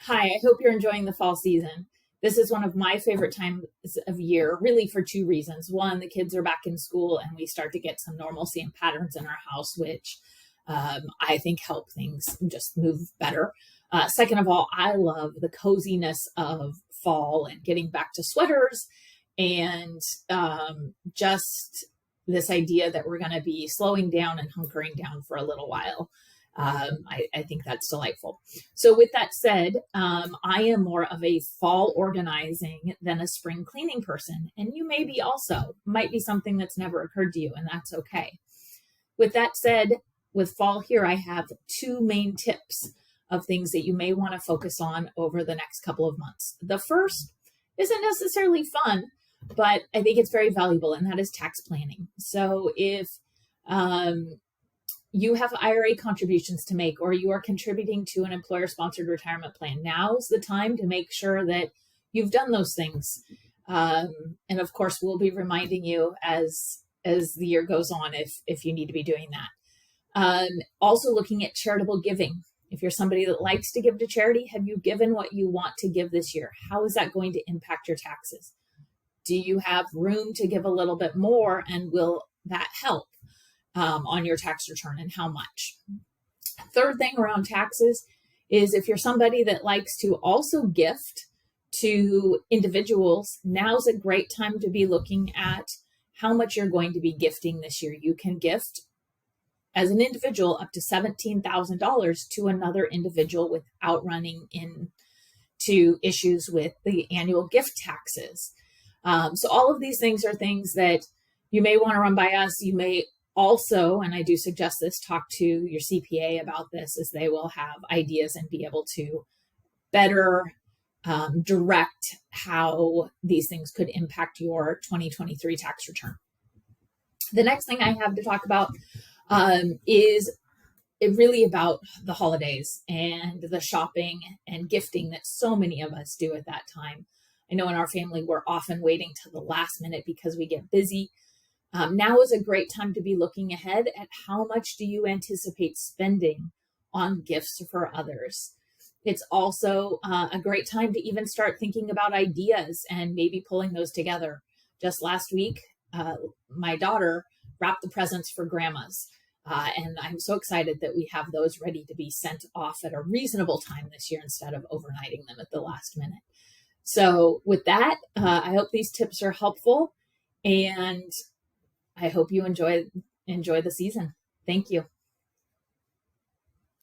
Hi, I hope you're enjoying the fall season. This is one of my favorite times of year, really for two reasons. One, the kids are back in school and we start to get some normalcy and patterns in our house, which I think help things just move better. Second of all, I love the coziness of fall and getting back to sweaters and just this idea that we're going to be slowing down and hunkering down for a little while. I think that's delightful. So, with that said, I am more of a fall organizing than a spring cleaning person. And you may be also, might be something that's never occurred to you, and that's okay. With that said, with fall here, I have two main tips of things that you may want to focus on over the next couple of months. The first isn't necessarily fun, but I think it's very valuable, and that is tax planning. So, if you have IRA contributions to make, or you are contributing to an employer sponsored retirement plan, now's the time to make sure that you've done those things. And of course, we'll be reminding you as the year goes on if you need to be doing that. Also looking at charitable giving. If you're somebody that likes to give to charity, have you given what you want to give this year? How is that going to impact your taxes? Do you have room to give a little bit more, and will that help on your tax return, and how much? Third thing around taxes is if you're somebody that likes to also gift to individuals, now's a great time to be looking at how much you're going to be gifting this year. You can gift as an individual up to $17,000 to another individual without running into issues with the annual gift taxes. So all of these things are things that you may want to run by us. You may also, and I do suggest this, talk to your CPA about this, as they will have ideas and be able to better direct how these things could impact your 2023 tax return. The next thing I have to talk about is really about the holidays and the shopping and gifting that so many of us do at that time. I know in our family, we're often waiting till the last minute because we get busy. Now is a great time to be looking ahead at how much do you anticipate spending on gifts for others. It's also a great time to even start thinking about ideas and maybe pulling those together. Just last week, my daughter wrapped the presents for grandmas. And I'm so excited that we have those ready to be sent off at a reasonable time this year instead of overnighting them at the last minute. So with that, I hope these tips are helpful, and I hope you enjoy the season. Thank you.